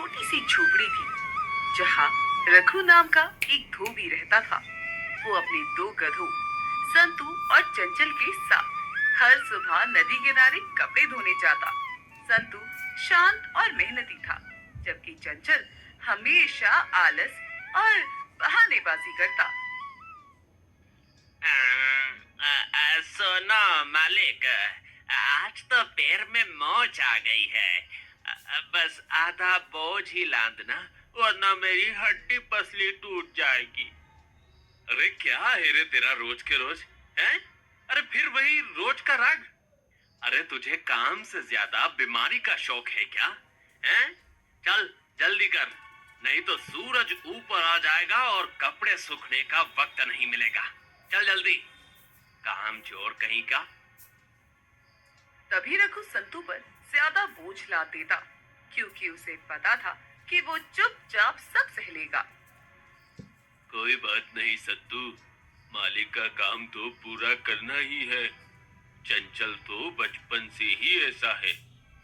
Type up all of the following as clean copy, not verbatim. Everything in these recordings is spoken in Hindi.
छोटी सी झोपड़ी थी जहाँ रघु नाम का एक धोबी रहता था। वो अपने दो गधों संतू और चंचल के साथ हर सुबह नदी किनारे कपड़े धोने जाता। संतू शांत और मेहनती था, जबकि चंचल हमेशा आलस और बहानेबाजी करता। सुनो मालिक, आज तो पैर में मोच आ गई है। बस आधा बोझ ही लादना, वरना मेरी हड्डी पसली टूट जाएगी। अरे क्या है रे तेरा रोज के रोज हैं? अरे फिर वही रोज का राग। अरे तुझे काम से ज्यादा बीमारी का शौक है क्या? हैं? चल जल्दी कर, नहीं तो सूरज ऊपर आ जाएगा और कपड़े सूखने का वक्त नहीं मिलेगा। चल जल्दी, काम चोर कहीं का। तभी रघु संतू पर ज्यादा बोझ लाद देता, क्योंकि उसे पता था कि वो चुपचाप सब सह लेगा। कोई बात नहीं सत्तू, मालिक का काम तो पूरा करना ही है। चंचल तो बचपन से ही ऐसा है,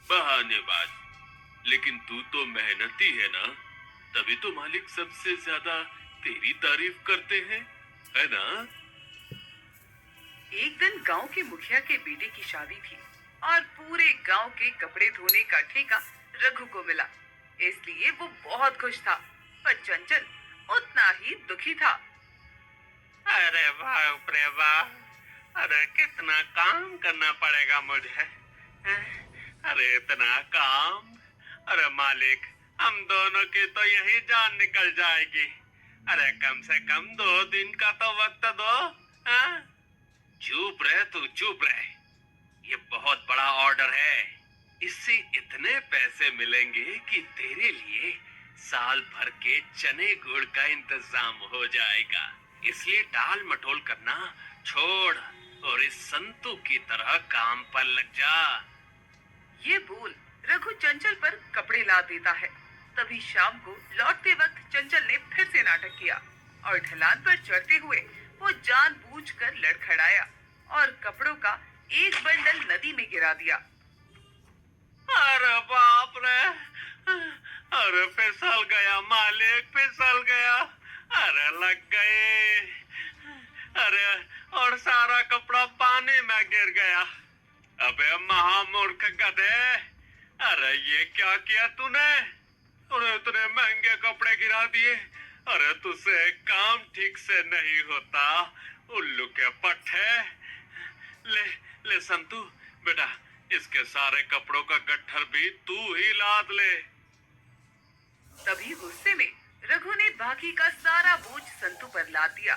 बहानेबाज। लेकिन तू तो मेहनती है ना, तभी तो मालिक सबसे ज्यादा तेरी तारीफ करते हैं, है ना? एक दिन गांव के मुखिया के बेटे की शादी थी और पूरे गांव के कपड़े धोने का ठेका रघु को मिला। इसलिए वो बहुत खुश था, पर चंचल उतना ही दुखी था। अरे बाप रे बाप, अरे कितना काम करना पड़ेगा मुझे। अरे इतना काम। अरे मालिक, हम दोनों की तो यही जान निकल जाएगी। अरे कम से कम 2 दिन का तो वक्त दो। हाँ? चुप रहे तू, चुप रहे। ये बहुत बड़ा ऑर्डर है। इससे इतने पैसे मिलेंगे कि तेरे लिए साल भर के चने गुड़ का इंतजाम हो जाएगा। इसलिए टाल मटोल करना छोड़ और इस संतू की तरह काम पर लग जा। ये बोल रघु चंचल पर कपड़े ला देता है। तभी शाम को लौटते वक्त चंचल ने फिर से नाटक किया और ढलान पर चढ़ते हुए वो जानबूझकर लड़खड़ाया और कपड़ों का एक बंडल नदी में गिरा दिया। अरे बाप रे, अरे फिसल गया मालिक, फिसल गया। अरे लग गए। अरे और सारा कपड़ा पानी में गिर गया। अबे महामूर्ख गधे, अरे ये क्या किया तूने? अरे इतने महंगे कपड़े गिरा दिए। अरे तुझसे काम ठीक से नहीं होता, उल्लू के पट्टे। ले ले संतू, बेटा इसके सारे कपड़ों का गट्ठर भी तू ही लाद ले। तभी गुस्से में रघु ने बाकी का सारा बोझ संतू पर लाद दिया।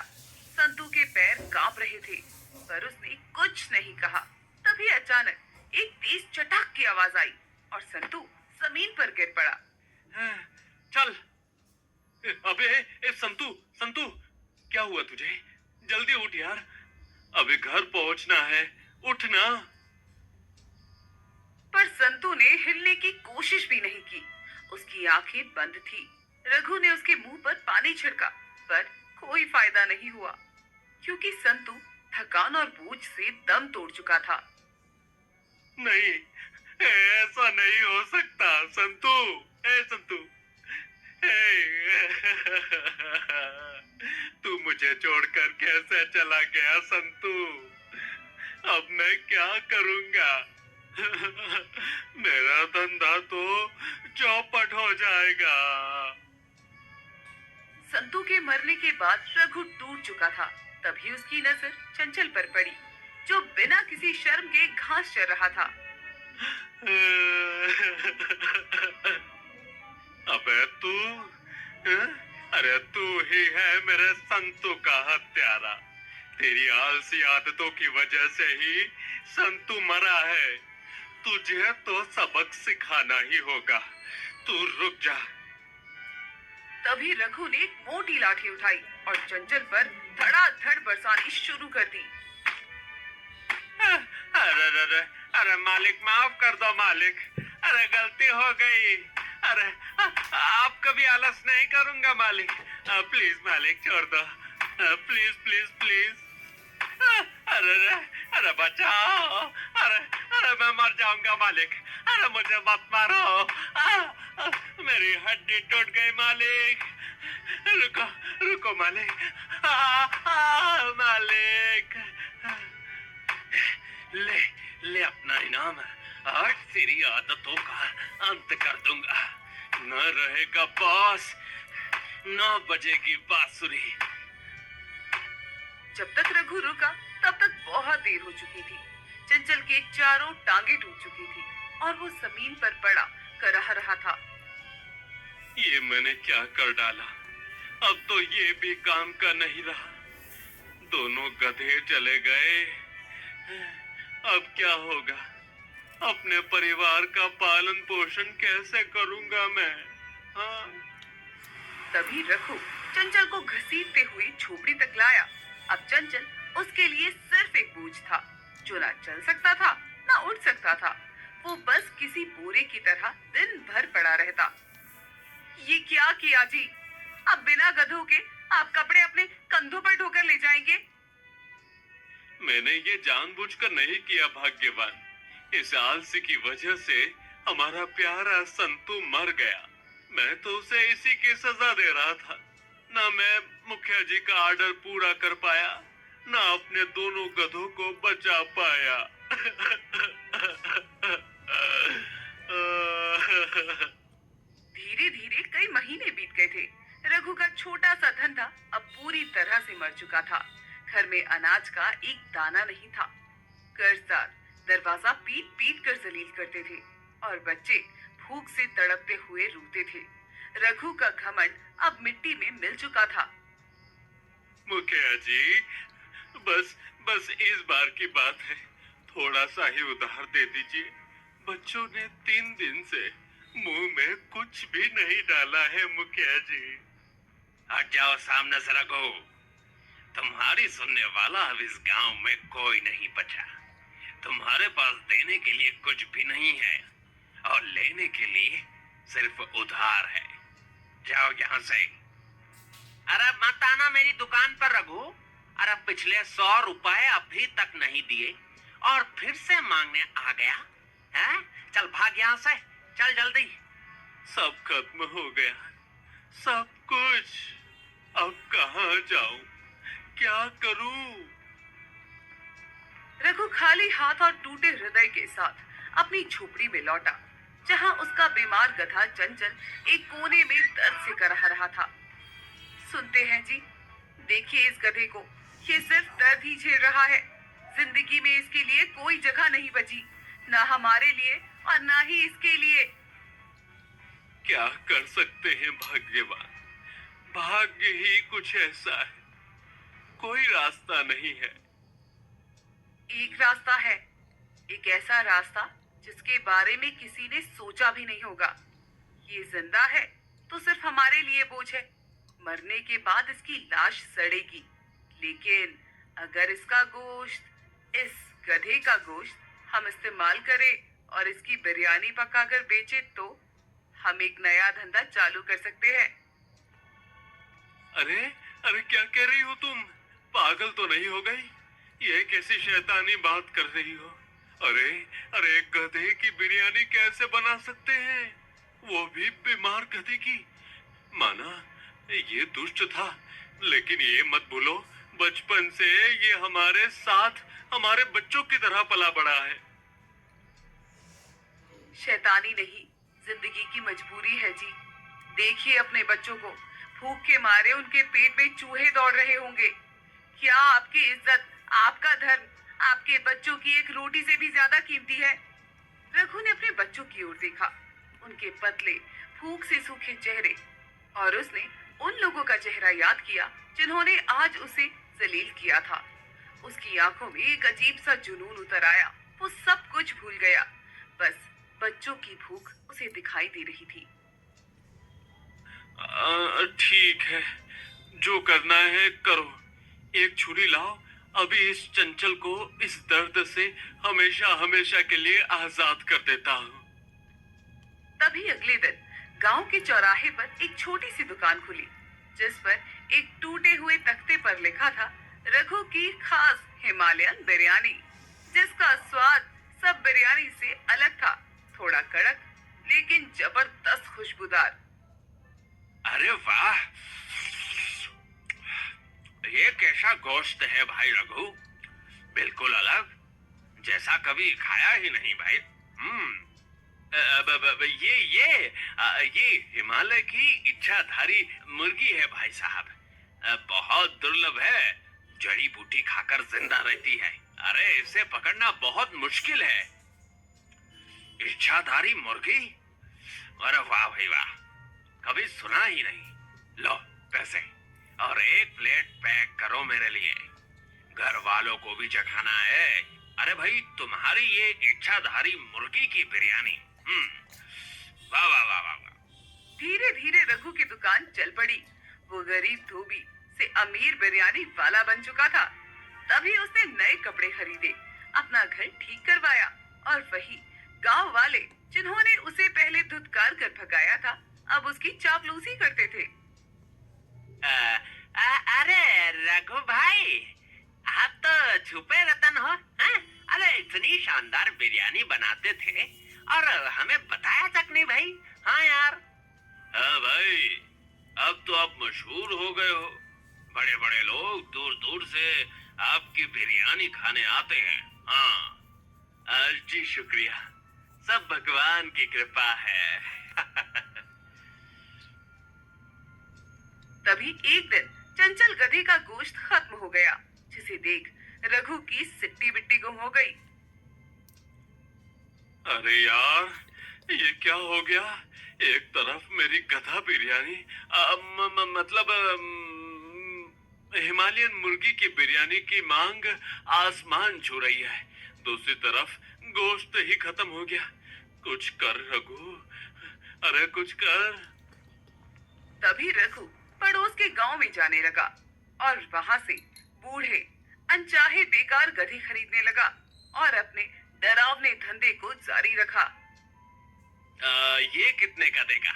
संतू के पैर कांप रहे थे, पर उसने कुछ नहीं कहा। तभी अचानक एक तेज चटाक की आवाज आई और संतू जमीन पर गिर पड़ा। चल। अबे संतू, संतू क्या हुआ तुझे? जल्दी उठ यार, अभी घर पहुंचना है, उठना। पर संतू ने हिलने की कोशिश भी नहीं की। उसकी आंखें बंद थी। रघु ने उसके मुंह पर पानी छिड़का, पर कोई फायदा नहीं हुआ, क्योंकि संतू थकान और बोझ से दम तोड़ चुका था। नहीं, ऐसा नहीं हो सकता संतू। संतू, तू मुझे छोड़कर कैसे चला गया संतू? अब मैं क्या करूंगा? मेरा धंधा तो चौपट हो जाएगा। संतू के मरने के बाद रघु टूट चुका था। तभी उसकी नजर चंचल पर पड़ी, जो बिना किसी शर्म के घास चर रहा था। अबे तू, अरे तू ही है मेरे संतू का हत्यारा। तेरी आलसी आदतों की वजह से ही संतू मरा है। तुझे तो सबक सिखाना ही होगा। तू रुक जा। तभी रघु ने एक मोटी लाठी उठाई और चंचल पर धड़ाधड़ बरसानी शुरू कर दी। अरे अरे अरे मालिक, माफ कर दो मालिक। अरे गलती हो गई। अरे आप कभी आलस नहीं करूंगा मालिक। प्लीज मालिक छोड़ दो, प्लीज प्लीज प्लीज। अरे अरे अरे बचाओ। अरे अरे मैं मर जाऊंगा मालिक। अरे मुझे मत मारो। मेरी हड्डी टूट गई मालिक। रुको रुको मालिक। मालिक, ले ले अपना इनाम। आज तेरी आदतों का अंत कर दूंगा। न रहेगा बॉस, न बजेगी बांसुरी। जब तक रघु रुका तब तक बहुत देर हो चुकी थी। चंचल के चारों टांगे टूट चुकी थी और वो जमीन पर पड़ा कराह रहा था। ये मैंने क्या कर डाला? अब तो ये भी काम का नहीं रहा। दोनों गधे चले गए। अब क्या होगा? अपने परिवार का पालन पोषण कैसे करूंगा मैं? हाँ? तभी रघु चंचल को घसीटते हुए झोपड़ी तक लाया। अब चंचल उसके लिए सिर्फ एक बोझ था, जो ना चल सकता था ना उठ सकता था। वो बस किसी बोरे की तरह दिन भर पड़ा रहता। ये क्या किया जी? अब बिना गधों के आप कपड़े अपने कंधों पर ढोकर ले जाएंगे? मैंने ये जानबूझकर नहीं किया भाग्यवान। इस आलसी की वजह से हमारा प्यारा संतू मर गया। मैं तो उसे इसी की सजा दे रहा था। ना मैं मुखिया जी का ऑर्डर पूरा कर पाया, ना अपने दोनों गधों को बचा पाया। धीरे धीरे कई महीने बीत गए थे। रघु का छोटा सा धंधा अब पूरी तरह से मर चुका था। घर में अनाज का एक दाना नहीं था। कर्जदार दरवाजा पीट पीट कर जलील करते थे और बच्चे भूख से तड़पते हुए रोते थे। रघु का घमंड अब मिट्टी में मिल चुका था। मुखिया जी, बस बस इस बार की बात है। थोड़ा सा ही उधार दे दीजिए। बच्चों ने 3 दिन से मुंह में कुछ भी नहीं डाला है मुखिया जी। आ जाओ सामने से रघु। तुम्हारी सुनने वाला अब इस गांव में कोई नहीं बचा। तुम्हारे पास देने के लिए कुछ भी नहीं है और लेने के लिए सिर्फ उधार है। जाओ यहाँ से। अरे मत आना मेरी दुकान पर रघु। अरे पिछले 100 रुपए अभी तक नहीं दिए और फिर से मांगने आ गया है? चल भाग यहाँ से, चल जल्दी। सब खत्म हो गया, सब कुछ। अब कहाँ जाऊं, क्या करूं? रघु खाली हाथ और टूटे हृदय के साथ अपनी झोपड़ी में लौटा, जहां उसका बीमार गधा चंचल एक कोने में दर्द से कराह रहा था। सुनते हैं जी, देखिए इस गधे को, ये सिर्फ दर्द ही झेल रहा है। जिंदगी में इसके लिए कोई जगह नहीं बची, ना हमारे लिए और ना ही इसके लिए। क्या कर सकते हैं भाग्यवान? भाग्य ही कुछ ऐसा है, कोई रास्ता नहीं है। एक रास्ता है, एक ऐसा रास्ता जिसके बारे में किसी ने सोचा भी नहीं होगा। ये जिंदा है तो सिर्फ हमारे लिए बोझ है। मरने के बाद इसकी लाश सड़ेगी, लेकिन अगर इसका गोश्त, इस गधे का गोश्त हम इस्तेमाल करें और इसकी बिरयानी पकाकर बेचे तो हम एक नया धंधा चालू कर सकते हैं। अरे अरे क्या कह रही हो तुम? पागल तो नहीं हो गई? ये कैसी शैतानी बात कर रही हो? अरे अरे गधे की बिरयानी कैसे बना सकते हैं, वो भी बीमार गधे की? माना ये दुष्ट था, लेकिन ये मत भूलो बचपन से ये हमारे साथ हमारे बच्चों की तरह पला बड़ा है। शैतानी नहीं, जिंदगी की मजबूरी है जी। देखिए अपने बच्चों को, भूख के मारे उनके पेट में चूहे दौड़ रहे होंगे। क्या आपकी इज्जत, आपका धर्म, आपके बच्चों की एक रोटी से भी ज्यादा कीमती है? रघु ने अपने बच्चों की ओर देखा, उनके पतले भूख से सूखे चेहरे, और उसने उन लोगों का चेहरा याद किया जिन्होंने आज उसे जलील किया था। उसकी आंखों में एक अजीब सा जुनून उतर आया। वो सब कुछ भूल गया, बस बच्चों की भूख उसे दिखाई दे रही थी। ठीक है, जो करना है करो। एक छुरी लाओ, अभी इस चंचल को इस दर्द से हमेशा हमेशा के लिए आजाद कर देता हूँ। तभी अगले दिन गांव के चौराहे पर एक छोटी सी दुकान खुली, जिस पर एक टूटे हुए तख्ते पर लिखा था, रघु की खास हिमालयन बिरयानी, जिसका स्वाद सब बिरयानी से अलग था। थोड़ा कड़क लेकिन जबरदस्त खुशबूदार। अरे वाह, ये कैसा गोश्त है भाई रघु, बिल्कुल अलग, जैसा कभी खाया ही नहीं भाई। ये हिमालय की इच्छाधारी मुर्गी है भाई साहब। बहुत दुर्लभ है, जड़ी बूटी खाकर जिंदा रहती है। अरे इसे पकड़ना बहुत मुश्किल है। इच्छाधारी मुर्गी, अरे वाह भाई वाह, कभी सुना ही नहीं। लो पैसे और एक प्लेट पैक करो मेरे लिए, घर वालों को भी चखाना है। अरे भाई तुम्हारी ये इच्छाधारी मुर्गी की बिरयानी, वाह वाह वाह वाह वाह। धीरे धीरे रघु की दुकान चल पड़ी। वो गरीब धोबी से अमीर बिरयानी वाला बन चुका था। तभी उसने नए कपड़े खरीदे, अपना घर ठीक करवाया और वही गांव वाले जिन्होंने उसे पहले धुतकार कर भगाया था, अब उसकी चापलूसी करते थे। अरे रघु भाई, आप तो छुपे रतन हो, हैं? अरे इतनी शानदार बिरयानी बनाते थे और हमें बताया तक नहीं भाई। हाँ यार। हाँ भाई, अब तो आप मशहूर हो गए हो, बड़े बड़े लोग दूर दूर से आपकी बिरयानी खाने आते हैं। हाँ जी, शुक्रिया, सब भगवान की कृपा है। तभी एक दिन चंचल गधे का गोश्त खत्म हो गया, जिसे देख रघु की सिट्टी बिट्टी गुम हो गई। अरे यार, ये क्या हो गया? एक तरफ मेरी गधा बिरयानी, मतलब हिमालयन मुर्गी की बिरयानी की मांग आसमान छू रही है, दूसरी तरफ गोश्त ही खत्म हो गया। कुछ कर रघु, अरे कुछ कर। तभी रघु पड़ोस के गांव में जाने लगा और वहां से बूढ़े अनचाहे बेकार गधे खरीदने लगा और अपने डरावने धंधे को जारी रखा। ये कितने का देगा?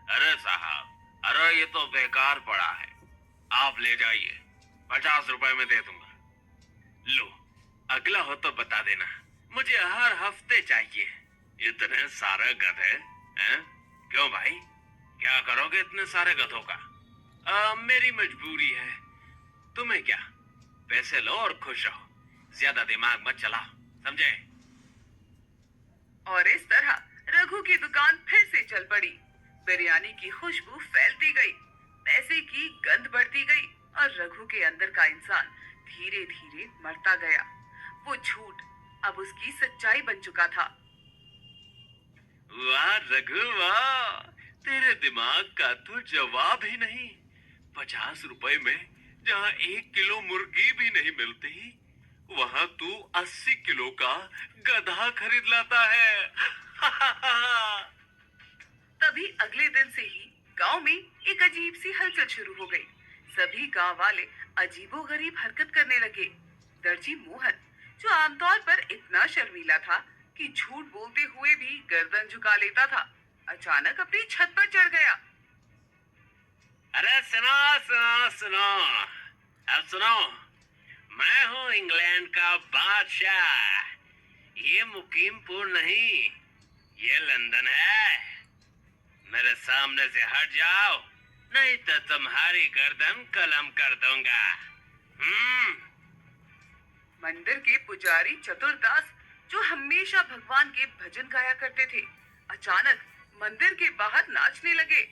अरे साहब, अरे ये तो बेकार पड़ा है, आप ले जाइए, 50 रुपए में दे दूंगा। लो, अगला हो तो बता देना, मुझे हर हफ्ते चाहिए। इतने सारे गधे हैं? क्यों भाई, क्या करोगे इतने सारे गधों का? मेरी मजबूरी है, तुम्हें क्या, पैसे लो और खुश रहो, ज्यादा दिमाग मत चलाओ, समझे? और इस तरह रघु की दुकान फिर से चल पड़ी। बिरयानी की खुशबू फैलती गई, पैसे की गंध बढ़ती गई और रघु के अंदर का इंसान धीरे धीरे मरता गया। वो झूठ अब उसकी सच्चाई बन चुका था। वाह रघु वाह, तेरे दिमाग का तो जवाब ही नहीं। 50 रुपए में जहाँ 1 किलो मुर्गी भी नहीं मिलती, वहाँ तू 80 किलो का गधा खरीद लाता है। तभी अगले दिन से ही गांव में एक अजीब सी हलचल शुरू हो गई। सभी गांव वाले अजीबोगरीब हरकत करने लगे। दर्जी मोहन, जो आमतौर पर इतना शर्मीला था कि झूठ बोलते हुए भी गर्दन झुका लेता था, अचानक अपनी छत पर चढ़ गया। अरे सुनो सुनो सुनो, अब सुनो, मैं हूँ इंग्लैंड का बादशाह। ये मुकीमपुर नहीं, ये लंदन है। मेरे सामने से हट जाओ, नहीं तो तुम्हारी गर्दन कलम कर दूंगा। मंदिर के पुजारी चतुरदास, जो हमेशा भगवान के भजन गाया करते थे, अचानक मंदिर के बाहर नाचने लगे।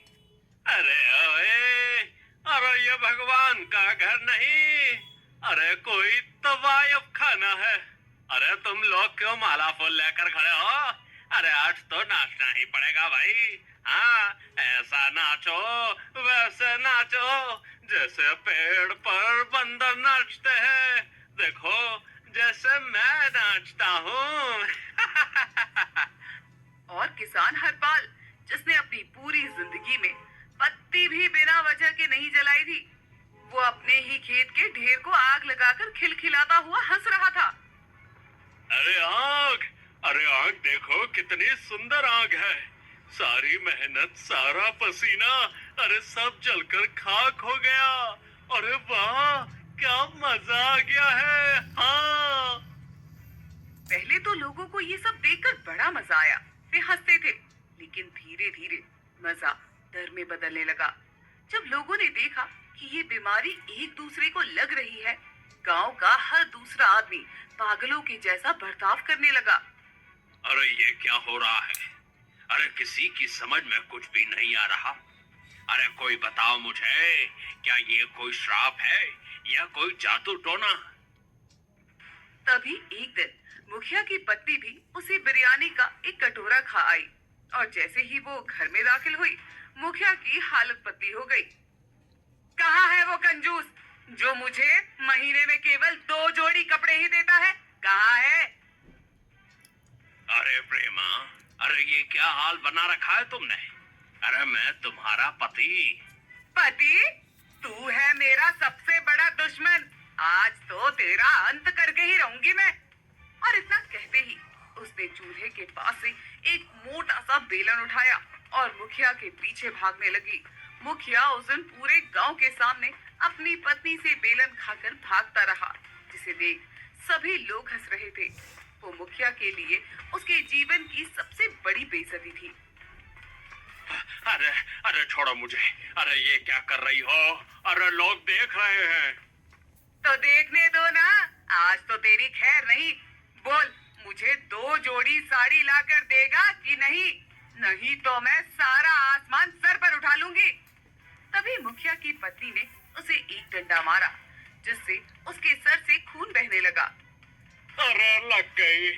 अरे ओए, अरे ये भगवान का घर नहीं, अरे कोई तवायफ खाना है। अरे तुम लोग क्यों माला फूल लेकर खड़े हो? अरे आज तो नाचना ही पड़ेगा भाई। हाँ, ऐसा नाचो, वैसे नाचो, जैसे पेड़ पर बंदर नाचते हैं। देखो, जैसे मैं नाचता हूँ। और किसान हरपाल, जिसने अपनी पूरी जिंदगी में पत्ती भी बिना वजह के नहीं जलाई थी, वो अपने ही खेत के ढेर को आग लगाकर खिलखिलाता हुआ हंस रहा था। अरे आग, अरे आग देखो, कितनी सुंदर आग है। सारी मेहनत, सारा पसीना, अरे सब जलकर खाक हो गया। अरे वाह, क्या मजा आ गया है। हाँ, पहले तो लोगों को ये सब देखकर बड़ा मजा आया, वे हंसते थे, लेकिन धीरे धीरे मजा डर में बदलने लगा। जब लोगों ने देखा कि ये बीमारी एक दूसरे को लग रही है, गांव का हर दूसरा आदमी पागलों के जैसा बर्ताव करने लगा। अरे ये क्या हो रहा है? अरे किसी की समझ में कुछ भी नहीं आ रहा। अरे कोई बताओ मुझे, क्या ये कोई श्राप है या कोई जादू टोना? तभी एक दिन मुखिया की पत्नी भी उसी बिरयानी का एक कटोरा खा आई, और जैसे ही वो घर में दाखिल हुई, मुखिया की हालत पतली हो गई। कहाँ है वो कंजूस जो मुझे महीने में केवल 2 जोड़ी कपड़े ही देता है? कहाँ है? अरे प्रेमा, अरे ये क्या हाल बना रखा है तुमने? अरे मैं तुम्हारा पति। पति? तू है मेरा सबसे बड़ा दुश्मन। आज तो तेरा अंत करके ही रहूंगी मैं। और इतना कहते ही उसने चूल्हे के पास से एक मोटा सा बेलन उठाया और मुखिया के पीछे भागने लगी। मुखिया उस दिन पूरे गांव के सामने अपनी पत्नी से बेलन खाकर भागता रहा, जिसे देख सभी लोग हंस रहे थे। वो मुखिया के लिए उसके जीवन की सबसे बड़ी बेइज्जती थी। अरे अरे छोड़ो मुझे। अरे ये क्या कर रही हो? अरे लोग देख रहे हैं। तो देखने दो ना, आज तो तेरी खैर नहीं। बोल, मुझे 2 जोड़ी साड़ी लाकर देगा कि नहीं? नहीं तो मैं सारा आसमान सर पर उठा लूंगी। तभी मुखिया की पत्नी ने उसे एक डंडा मारा, जिससे उसके सर से खून बहने लगा। अरे लग गई,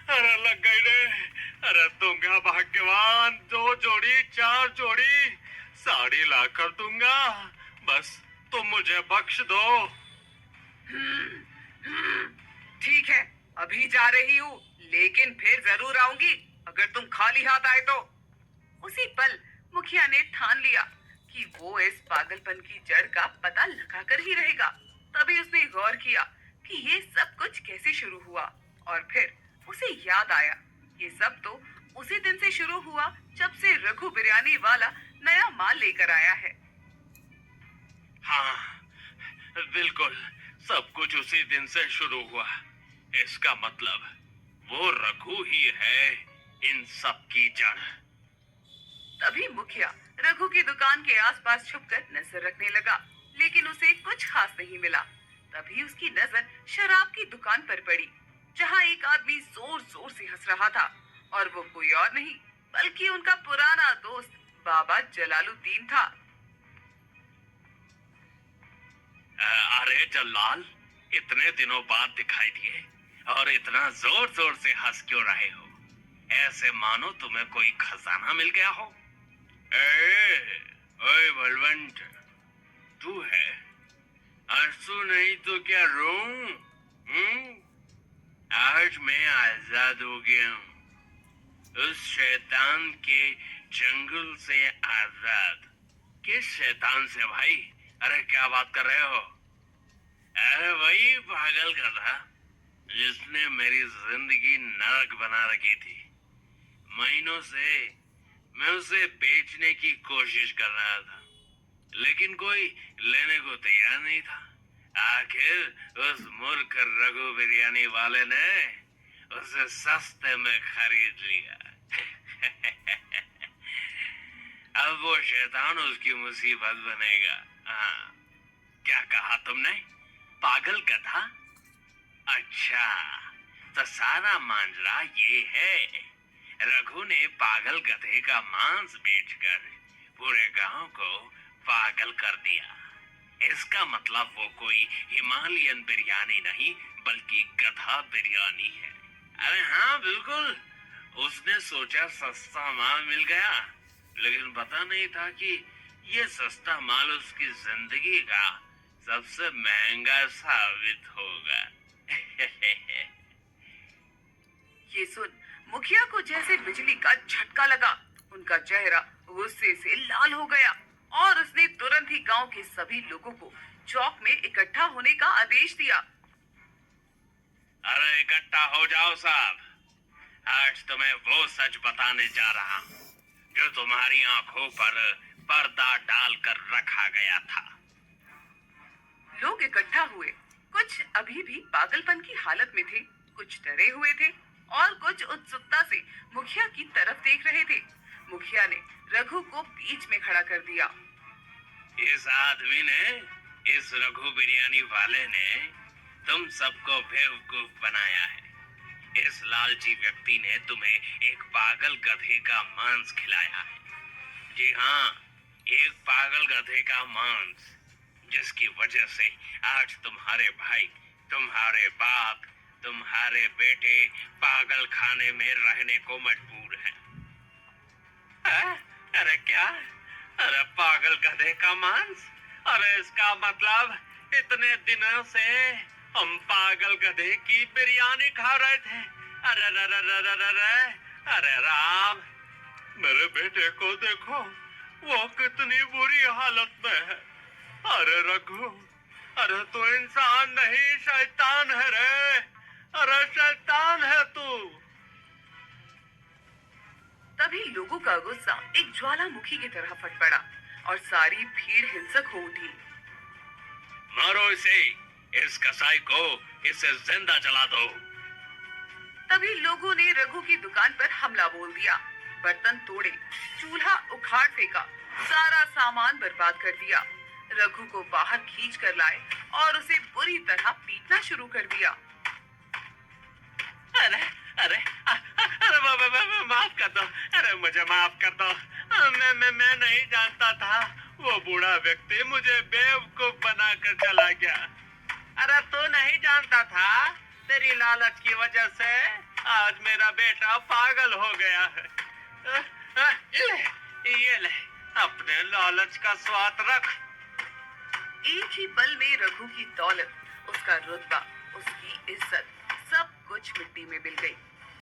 अरे लग गई रे। अरे दूंगा भाग्यवान, 2 जोड़ी 4 जोड़ी साड़ी लाकर दूंगा। बस तुम मुझे बख्श दो। ठीक है, अभी जा रही हूँ, लेकिन फिर जरूर आऊंगी अगर तुम खाली हाथ आए तो। उसी पल मुखिया ने ठान लिया कि वो इस पागलपन की जड़ का पता लगाकर ही रहेगा। तभी उसने गौर किया कि ये सब कुछ कैसे शुरू हुआ, और फिर उसे याद आया ये सब तो उसी दिन से शुरू हुआ जब से रघु बिरयानी वाला नया माल लेकर आया है। हाँ बिल्कुल, सब कुछ उसी दिन से शुरू हुआ। इसका मतलब वो रघु ही है इन सब की जड़। तभी मुखिया रघु की दुकान के आसपास छुपकर नजर रखने लगा, लेकिन उसे कुछ खास नहीं मिला। तभी उसकी नजर शराब की दुकान पर पड़ी, जहाँ एक आदमी जोर जोर से हंस रहा था, और वो कोई और नहीं बल्कि उनका पुराना दोस्त बाबा जलालुद्दीन था। अरे जल्लाल, इतने दिनों बाद दिखाई दिए और इतना जोर जोर से हंस क्यों रहे हो? ऐसे मानो तुम्हें कोई खजाना मिल गया हो। ओए बलवंत, तू है? हंसू नहीं तो क्या रोऊं? आज मैं आजाद हो गया हूँ, उस शैतान के जंगल से आजाद। किस शैतान से भाई? अरे क्या बात कर रहे हो? अरे वही पागल गधा जिसने मेरी जिंदगी नरक बना रखी थी। महीनों से मैं उसे बेचने की कोशिश कर रहा था, लेकिन कोई लेने को तैयार नहीं था। आखिर उस मूर्ख रघु बिरयानी वाले ने उसे सस्ते में खरीद लिया। अब वो शैतान उसकी मुसीबत बनेगा। हाँ, क्या कहा तुमने? पागल गधा? अच्छा, तो सारा मांजरा ये है। रघु ने पागल गधे का मांस बेचकर पूरे गांव को पागल कर दिया। इसका मतलब वो कोई हिमालयन बिरयानी नहीं बल्कि गधा बिरयानी है। अरे हाँ बिल्कुल, उसने सोचा सस्ता माल मिल गया, लेकिन पता नहीं था कि ये सस्ता माल उसकी जिंदगी का सबसे महंगा साबित होगा। ये सुन मुखिया को जैसे बिजली का झटका लगा। उनका चेहरा गुस्से से लाल हो गया, और उसने तुरंत ही गांव के सभी लोगों को चौक में इकट्ठा होने का आदेश दिया। अरे इकट्ठा हो जाओ साहब, आज तुम्हें वो सच बताने जा रहा हूँ जो तुम्हारी आंखों पर पर्दा डालकर रखा गया था। लोग इकट्ठा हुए। कुछ अभी भी पागलपन की हालत में थे, कुछ डरे हुए थे, और कुछ उत्सुकता से मुखिया की तरफ देख रहे थे। मुखिया ने रघु को बीच में खड़ा कर दिया। इस आदमी ने, इस रघु बिरयानी वाले ने तुम सबको बेवकूफ बनाया है। इस लालची व्यक्ति ने तुम्हें एक पागल गधे का मांस खिलाया है। जी हाँ, एक पागल गधे का मांस, जिसकी वजह से आज तुम्हारे भाई, तुम्हारे बाप, तुम्हारे बेटे पागल खाने में रहने को मजबूर हैं। अरे क्या? अरे पागल गधे का मांस? अरे इसका मतलब इतने दिनों से हम पागल गधे की बिरयानी खा रहे थे। अरे अरे अरे अरे अरे अरे, अरे राम, मेरे बेटे को देखो, वो कितनी बुरी हालत में है। अरे रघु, अरे तू इंसान नहीं, शैतान है रे। अरे शैतान है तू। तभी लोगों का गुस्सा एक ज्वालामुखी की तरह फट पड़ा और सारी भीड़ हिंसक हो उठी। मारो इसे, इस कसाई को, इसे जिंदा जला दो। तभी लोगों ने रघु की दुकान पर हमला बोल दिया। बर्तन तोड़े, चूल्हा उखाड़ फेंका, सारा सामान बर्बाद कर दिया। रघु को बाहर खींच कर लाए और उसे बुरी तरह पीटना शुरू कर दिया। अरे अरे अरे माफ कर दो। अरे मुझे माफ कर दो। मैं नहीं जानता था। वो बूढ़ा व्यक्ति मुझे बेवकूफ बनाकर चला गया। अरे तू नहीं जानता था? तेरी लालच की वजह से आज मेरा बेटा पागल हो गया है। ये ले, अपने लालच का स्वाद रख। एक ही पल में रघु की दौलत, उसका रुतबा, उसकी इज्जत, सब कुछ मिट्टी में मिल गई।